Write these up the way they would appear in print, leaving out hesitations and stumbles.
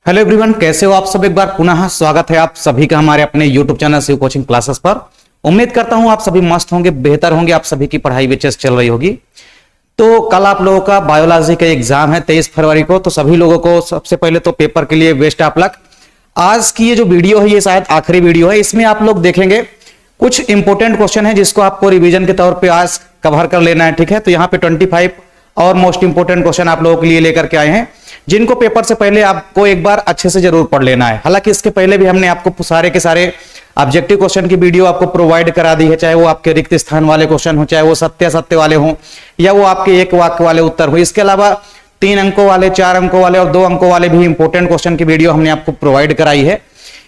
Hello everyone, कैसे हो आप सब। एक बार पुनः स्वागत है आप सभी का हमारे अपने YouTube channel Shiv coaching classes पर। उम्मीद करता हूं आप सभी मस्त होंगे, बेहतर होंगे, आप सभी की पढ़ाई विशेष चल रही होगी। तो कल आप लोगों का बायोलॉजी का एग्जाम है 23 फरवरी को। तो सभी लोगों को सबसे पहले तो पेपर के लिए बेस्ट ऑफ लक। आज की ये जो वीडियो है ये शायद आखिरी वीडियो है। इसमें आप लोग देखेंगे कुछ इंपोर्टेंट क्वेश्चन है जिसको आपको रिवीजन के तौर पे आज कवर कर लेना है, ठीक है। तो यहाँ पे 25 और मोस्ट इंपोर्टेंट क्वेश्चन आप लोगों के लिए लेकर के आए हैं, जिनको पेपर से पहले आपको एक बार अच्छे से जरूर पढ़ लेना है। हालांकि इसके पहले भी हमने आपको सारे के सारे ऑब्जेक्टिव क्वेश्चन की वीडियो आपको प्रोवाइड करा दी है, चाहे वो आपके रिक्त स्थान वाले क्वेश्चन हो, चाहे वो सत्य वाले हो, या वो आपके एक वाक्य वाले उत्तर हो। इसके अलावा 3 अंकों वाले, 4 अंकों वाले और 2 अंकों वाले भी इंपोर्टेंट क्वेश्चन की वीडियो हमने आपको प्रोवाइड कराई है।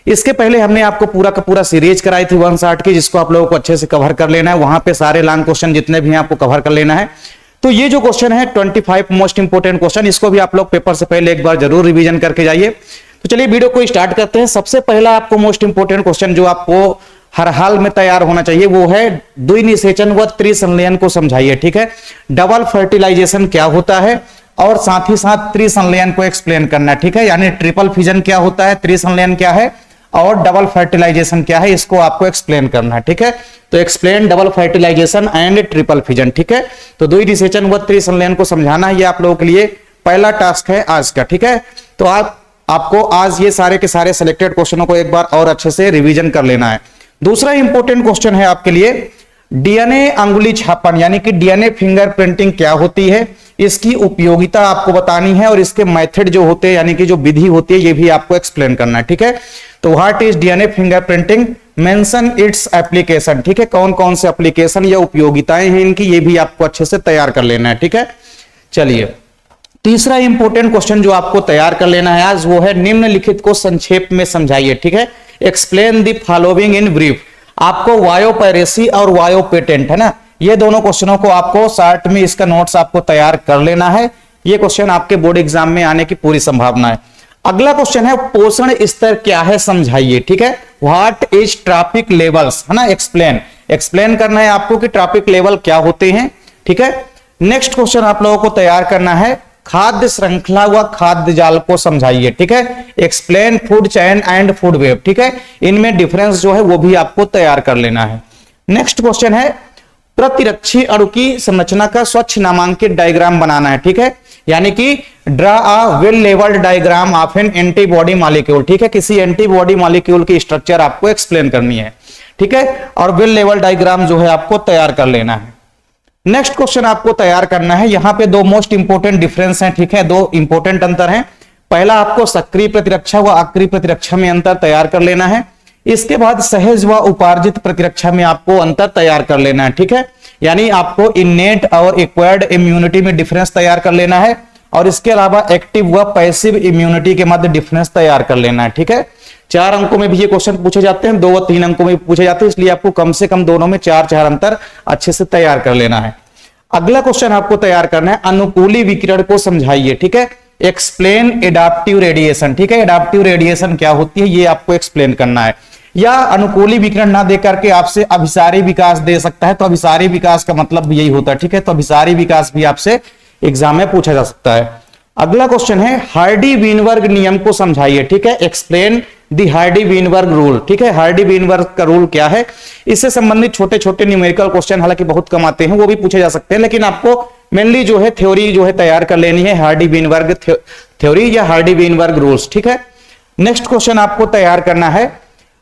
इसके पहले हमने आपको पूरा का पूरा सीरीज कराई थी 1 शॉट की, जिसको आप लोगों को अच्छे से कवर कर लेना है। वहां पे सारे लॉन्ग क्वेश्चन जितने भी हैं आपको कवर कर लेना है। तो ये जो क्वेश्चन है 25 मोस्ट इंपोर्टेंट क्वेश्चन, इसको भी आप लोग पेपर से पहले एक बार जरूर रिवीजन करके जाइए। तो चलिए वीडियो को स्टार्ट करते हैं। सबसे पहला आपको मोस्ट इंपोर्टेंट क्वेश्चन जो आपको हर हाल में तैयार होना चाहिए वो है द्विनिषेचन व त्रिसंलयन को समझाइए, ठीक है। डबल फर्टिलाइजेशन क्या होता है और साथ ही साथ त्रिसंलयन को एक्सप्लेन करना है, ठीक है। यानी ट्रिपल फिजन क्या होता है, त्रिसंलयन क्या है और डबल फर्टिलाइजेशन क्या है, इसको आपको एक्सप्लेन करना है, ठीक है। तो explain double fertilisation and triple fission, ठीक है। तो द्विनिषेचन व त्रिसंलयन को समझाना ये आप लोगों के लिए पहला टास्क है आज का, ठीक है। तो आपको आज ये सारे के सारे सिलेक्टेड क्वेश्चनों को एक बार और अच्छे से रिवीजन कर लेना है। दूसरा इंपॉर्टेंट क्वेश्चन है आपके लिए डीएनए अंगुली छापन, यानी कि डीएनए फिंगरप्रिंटिंग क्या होती है, इसकी उपयोगिता आपको बतानी है और इसके मेथड जो होते हैं यानी कि जो विधि होती है ये भी आपको एक्सप्लेन करना है, ठीक है। तो what is DNA fingerprinting, mention its application, ठीक है। कौन कौन से एप्लीकेशन या उपयोगिताएं हैं इनकी, ये भी आपको अच्छे से तैयार कर लेना है, ठीक है। चलिए तीसरा इंपॉर्टेंट क्वेश्चन जो आपको तैयार कर लेना है आज वो है निम्नलिखित को संक्षेप में समझाइए, ठीक है। Explain the following in brief. आपको वायोपैरेसी और वायोपेटेंट है ना, ये दोनों क्वेश्चनों को आपको शॉर्ट में इसका नोट्स आपको तैयार कर लेना है। ये क्वेश्चन आपके बोर्ड एग्जाम में आने की पूरी संभावना है। अगला क्वेश्चन है पोषण स्तर क्या है समझाइए, ठीक है। व्हाट इज ट्रॉपिक लेवल्स, है ना। एक्सप्लेन करना है आपको कि ट्रॉपिक लेवल क्या होते हैं, ठीक है। नेक्स्ट क्वेश्चन आप लोगों को तैयार करना है खाद्य श्रृंखला व खाद्य जाल को समझाइए, ठीक है। Explain food chain and food web, ठीक है। इनमें डिफरेंस जो है वो भी आपको तैयार कर लेना है। नेक्स्ट क्वेश्चन है प्रतिरक्षी अणु की संरचना का स्वच्छ नामांकित डायग्राम बनाना है, ठीक है। यानी कि draw a well labelled diagram of an antibody molecule, ठीक है। किसी एंटीबॉडी मॉलिक्यूल की स्ट्रक्चर आपको एक्सप्लेन करनी है, ठीक है। और वेल लेवल डायग्राम जो है आपको तैयार कर लेना है। नेक्स्ट क्वेश्चन आपको तैयार करना है, यहां पे 2 मोस्ट इंपोर्टेंट डिफरेंस हैं, ठीक है। 2 इंपोर्टेंट अंतर हैं। पहला आपको सक्रिय प्रतिरक्षा व अक्रिय प्रतिरक्षा में अंतर तैयार कर लेना है। इसके बाद सहज व उपार्जित प्रतिरक्षा में आपको अंतर तैयार कर लेना है, ठीक है। यानी आपको इनेट और एक्वायर्ड इम्यूनिटी में डिफरेंस तैयार कर लेना है और इसके अलावा एक्टिव व पैसिव इम्यूनिटी के मध्य डिफरेंस तैयार कर लेना है, ठीक है। 4 अंकों में भी ये क्वेश्चन पूछे जाते हैं, 2 व 3 अंकों में भी पूछे जाते हैं, इसलिए आपको कम से कम दोनों में 4 अंतर अच्छे से तैयार कर लेना है। अगला क्वेश्चन आपको तैयार करना है अनुकूली विकिरण को समझाइए, ठीक है। एक्सप्लेन एडाप्टिव रेडिएशन, ठीक है। एडाप्टिव रेडिएशन क्या होती है ये आपको एक्सप्लेन करना है। या अनुकूली विकिरण ना देकर के आपसे अभिसारी विकास दे सकता है, तो अभिसारी विकास का मतलब यही होता है, ठीक है। तो अभिसारी विकास भी आपसे एग्जाम में पूछा जा सकता है। अगला क्वेश्चन है हार्डी वीनबर्ग नियम को समझाइए, ठीक है। Explain the Hardy Weinberg rule, ठीक है। हार्डी वीनबर्ग का रूल क्या है, इससे संबंधित छोटे छोटे न्यूमेरिकल क्वेश्चन हालांकि बहुत कम आते हैं, वो भी पूछे जा सकते हैं, लेकिन आपको मेनली जो है थ्योरी जो है तैयार कर लेनी है, हार्डी वीनबर्ग थ्योरी या हार्डी वीनबर्ग रूल्स, ठीक है। नेक्स्ट क्वेश्चन आपको तैयार करना है,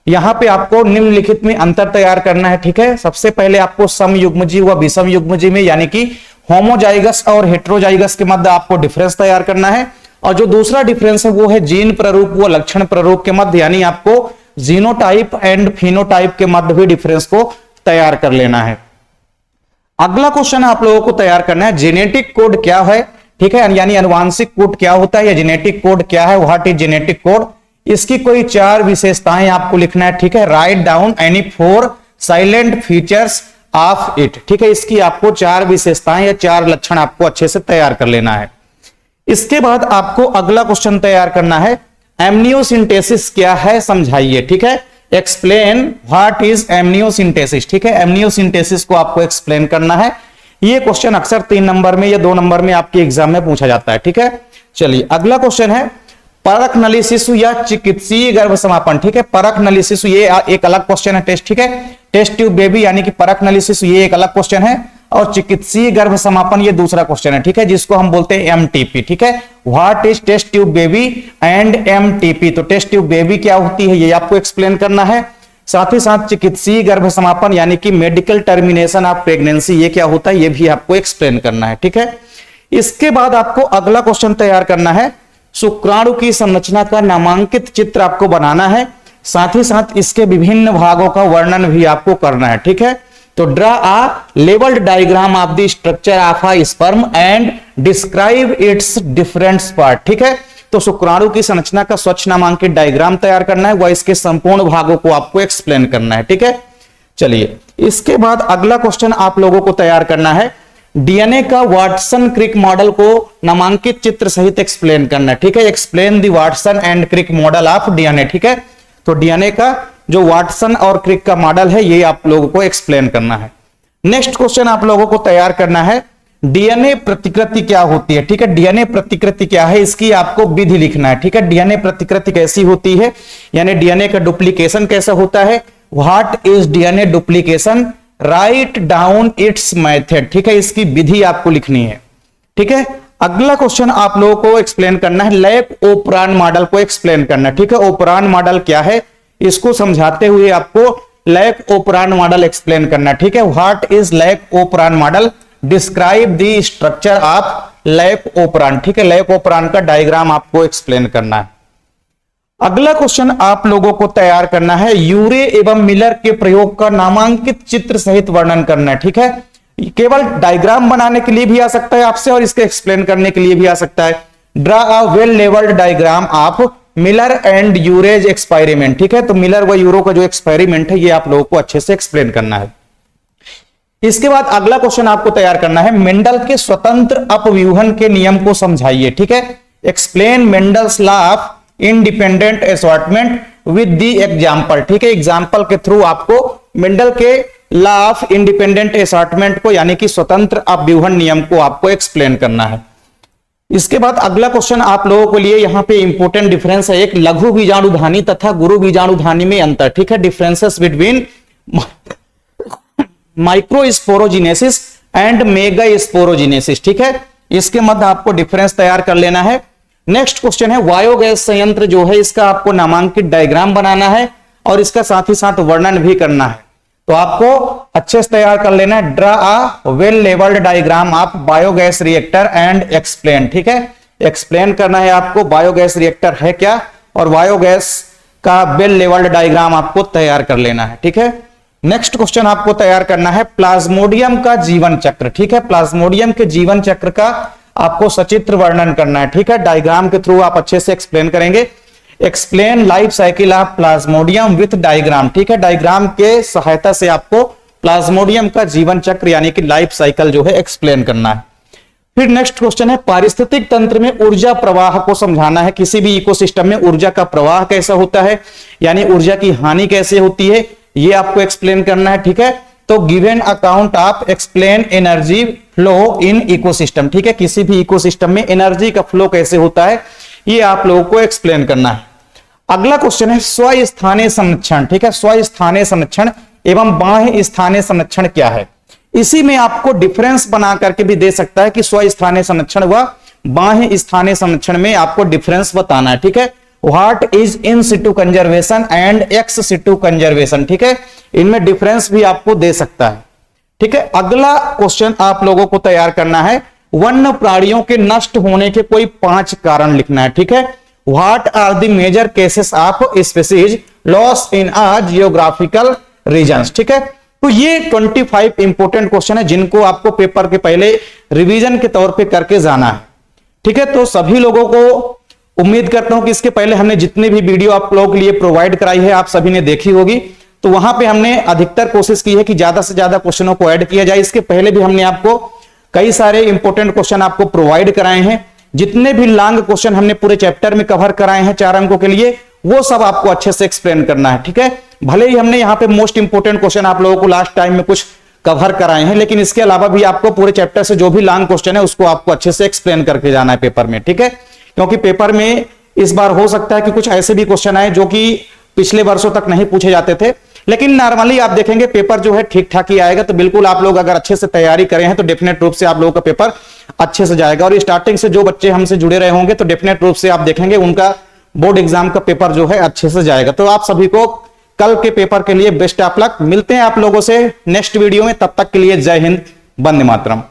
यहां पे आपको निम्नलिखित में अंतर तैयार करना है, ठीक है। सबसे पहले आपको समयुग्मजीव व विषम युग्मजीव में यानी कि होमोजाइगस और हेट्रोजाइगस के मध्य आपको डिफरेंस तैयार करना है। और जो दूसरा डिफरेंस है वो है जीन प्रारूप व लक्षण प्रारूप के मध्य, यानी आपको जीनोटाइप एंड फिनोटाइप के मध्य भी डिफरेंस को तैयार कर लेना है। अगला क्वेश्चन आप लोगों को तैयार करना है जेनेटिक कोड क्या है, ठीक है। यानी अनुवांशिक कोड क्या होता है या जेनेटिक कोड क्या है, व्हाट इज जेनेटिक कोड। इसकी कोई 4 विशेषताएं आपको लिखना है, ठीक है। Write down any 4 salient features of it, ठीक है। इसकी आपको 4 विशेषताएं या 4 लक्षण आपको अच्छे से तैयार कर लेना है। इसके बाद आपको अगला क्वेश्चन तैयार करना है एमनियोसिंथेसिस क्या है समझाइए, ठीक है। एक्सप्लेन व्हाट इज एमनियोसिंथेसिस, ठीक है। एमनियोसिंथेसिस को आपको एक्सप्लेन करना है। ये क्वेश्चन अक्सर 3 नंबर में या 2 नंबर में आपके एग्जाम में पूछा जाता है, ठीक है। चलिए अगला क्वेश्चन है परख नली शिशु या चिकित्सीय गर्भ समापन, ठीक है। परख नली शिशु ये एक अलग क्वेश्चन है टेस्ट, ठीक है। टेस्ट ट्यूब बेबी यानी कि परख नली शिशु ये एक अलग क्वेश्चन है, और चिकित्सीय गर्भ समापन ये दूसरा क्वेश्चन है, ठीक है, जिसको हम बोलते हैं एमटीपी, ठीक है। What is test tube baby and MTP, तो टेस्ट ट्यूब बेबी क्या होती है ये आपको एक्सप्लेन करना है। साथ ही साथ चिकित्सीय गर्भ समापन यानी कि मेडिकल टर्मिनेशन ऑफ प्रेगनेंसी ये क्या होता है ये भी आपको एक्सप्लेन करना है, ठीक है। इसके बाद आपको अगला क्वेश्चन तैयार करना है, शुक्राणु की संरचना का नामांकित चित्र आपको बनाना है, साथ ही साथ इसके विभिन्न भागों का वर्णन भी आपको करना है, ठीक है। तो draw a labelled diagram of the structure of a sperm and describe its different part, ठीक है। तो शुक्राणु की संरचना का स्वच्छ नामांकित डायग्राम तैयार करना है, वह इसके संपूर्ण भागों को आपको एक्सप्लेन करना है, ठीक है। चलिए इसके बाद अगला क्वेश्चन आप लोगों को तैयार करना है, डीएनए का वाटसन क्रिक मॉडल को नामांकित चित्र सहित एक्सप्लेन करना है, ठीक है। Explain the Watson and Crick model of DNA, ठीक है। तो डीएनए का जो वाटसन और क्रिक का मॉडल है ये आप लोगों को एक्सप्लेन करना है। नेक्स्ट क्वेश्चन आप लोगों को तैयार करना है, डीएनए प्रतिकृति क्या होती है, ठीक है। डीएनए प्रतिकृति क्या है इसकी आपको विधि लिखना है, ठीक है। डीएनए प्रतिकृति कैसी होती है, यानी डीएनए का डुप्लीकेशन कैसा होता है, what is DNA duplication, write down it's method, ठीक है। इसकी विधि आपको लिखनी है, ठीक है। अगला क्वेश्चन आप लोगों को एक्सप्लेन करना है, लैप ओपरान मॉडल को एक्सप्लेन करना है, ठीक है। ओपरान मॉडल क्या है इसको समझाते हुए आपको लैप ओपरान मॉडल एक्सप्लेन करना है, ठीक है। What is lac operon model, describe the structure of lac operon, ठीक है। लैप ओपरान का डायग्राम आपको एक्सप्लेन करना है। अगला क्वेश्चन आप लोगों को तैयार करना है, यूरे एवं मिलर के प्रयोग का नामांकित चित्र सहित वर्णन करना है, ठीक है। केवल डायग्राम बनाने के लिए भी आ सकता है आपसे और इसके एक्सप्लेन करने के लिए भी आ सकता है। Draw a well labelled diagram of Miller and Urey experiment, ठीक है। तो मिलर व यूरो का जो एक्सपेरिमेंट है ये आप लोगों को अच्छे से एक्सप्लेन करना है। इसके बाद अगला क्वेश्चन आपको तैयार करना है, मेंडल के स्वतंत्र अपव्यूहन के नियम को समझाइए, ठीक है। Explain Mendel's law of independent assortment with the example, ठीक है। एग्जांपल के थ्रू आपको मेंडल के लॉ ऑफ इंडिपेंडेंट असॉर्टमेंट को यानी कि स्वतंत्र अपव्यूहन नियम को आपको एक्सप्लेन करना है। इसके बाद अगला क्वेश्चन आप लोगों के लिए यहां पे इंपॉर्टेंट डिफरेंस है, एक लघु बीजाणुधानी तथा गुरु बीजाणुधानी में अंतर, ठीक है। डिफरेंसेस बिटवीन माइक्रोस्पोरोजिनेसिस एंड मेगास्पोरोजिनेसिस, ठीक है। इसके मध्य आपको डिफरेंस तैयार कर लेना है। नेक्स्ट क्वेश्चन है, बायोगैस संयंत्र जो है इसका आपको नामांकित डायग्राम बनाना है और इसका साथ ही साथ वर्णन भी करना है। तो आपको अच्छे से तैयार कर लेना है, draw a well labelled diagram of biogas reactor and explain, ठीक है। एक्सप्लेन करना है आपको बायोगैस रिएक्टर है क्या और बायोगैस का वेल लेवल्ड डायग्राम आपको तैयार कर लेना है, ठीक है। नेक्स्ट क्वेश्चन आपको तैयार करना है, प्लाज्मोडियम का जीवन चक्र, ठीक है। प्लाज्मोडियम के जीवन चक्र का आपको सचित्र वर्णन करना है, ठीक है। डायग्राम के थ्रू आप अच्छे से एक्सप्लेन करेंगे। Explain life cycle of Plasmodium with diagram, ठीक है। डायग्राम के सहायता से आपको प्लाज्मोडियम का जीवन चक्र यानी कि लाइफ साइकिल जो है एक्सप्लेन करना है। फिर नेक्स्ट क्वेश्चन है, पारिस्थितिक तंत्र में ऊर्जा प्रवाह को समझाना है। किसी भी इकोसिस्टम में ऊर्जा का प्रवाह कैसा होता है यानी ऊर्जा की हानि कैसे होती है ये आपको एक्सप्लेन करना है, ठीक है। तो given account of explain energy flow in ecosystem, ठीक है। किसी भी इकोसिस्टम में एनर्जी का फ्लो कैसे होता है ये आप लोगों को एक्सप्लेन करना है। अगला क्वेश्चन है, स्वस्थानीय संरक्षण, ठीक है। स्वस्थानीय संरक्षण एवं बाह्य स्थानीय संरक्षण क्या है, इसी में आपको डिफरेंस बना करके भी दे सकता है कि स्वस्थानीय संरक्षण व बाह्य स्थानीय संरक्षण में आपको डिफरेंस बताना है, ठीक है। What is in Situ conservation and ex situ conservation, ठीक है। इनमें डिफरेंस भी आपको दे सकता है, ठीक है। अगला क्वेश्चन आप लोगों को तैयार करना है, वन्य प्राणियों के नष्ट होने के कोई 5 कारण लिखना है, ठीक है। What are the major causes of species loss in a geographical regions, ठीक है। तो ये 25 इंपोर्टेंट क्वेश्चन है जिनको आपको पेपर के पहले रिवीजन के तौर पे करके जाना है, ठीक है। तो सभी लोगों को उम्मीद करता हूं कि इसके पहले हमने जितनी भी वीडियो आप लोगों के लिए प्रोवाइड कराई है आप सभी ने देखी होगी। तो वहां पे हमने अधिकतर कोशिश की है कि ज्यादा से ज्यादा क्वेश्चनों को ऐड किया जाए। इसके पहले भी हमने आपको कई सारे इंपॉर्टेंट क्वेश्चन आपको प्रोवाइड कराए हैं। जितने भी लॉन्ग क्वेश्चन हमने पूरे चैप्टर में कवर कराए हैं 4 अंकों के लिए वो सब आपको अच्छे से एक्सप्लेन करना है, ठीक है। भले ही हमने यहाँ पे मोस्ट इंपोर्टेंट क्वेश्चन आप लोगों को लास्ट टाइम में कुछ कवर कराए हैं, लेकिन इसके अलावा भी आपको पूरे चैप्टर से जो भी लॉन्ग क्वेश्चन है उसको आपको अच्छे से एक्सप्लेन करके जाना है पेपर में, ठीक है। क्योंकि पेपर में इस बार हो सकता है कि कुछ ऐसे भी क्वेश्चन आए जो कि पिछले वर्षों तक नहीं पूछे जाते थे, लेकिन नॉर्मली आप देखेंगे पेपर जो है ठीक ठाक ही आएगा। तो बिल्कुल आप लोग अगर अच्छे से तैयारी करें हैं तो डेफिनेट रूप से आप लोगों का पेपर अच्छे से जाएगा। और स्टार्टिंग से जो बच्चे हमसे जुड़े रहे होंगे तो डेफिनेट रूप से आप देखेंगे उनका बोर्ड एग्जाम का पेपर जो है अच्छे से जाएगा। तो आप सभी को कल के पेपर के लिए बेस्ट ऑफ लक। मिलते हैं आप लोगों से नेक्स्ट वीडियो में, तब तक के लिए जय हिंद, वंदे मातरम।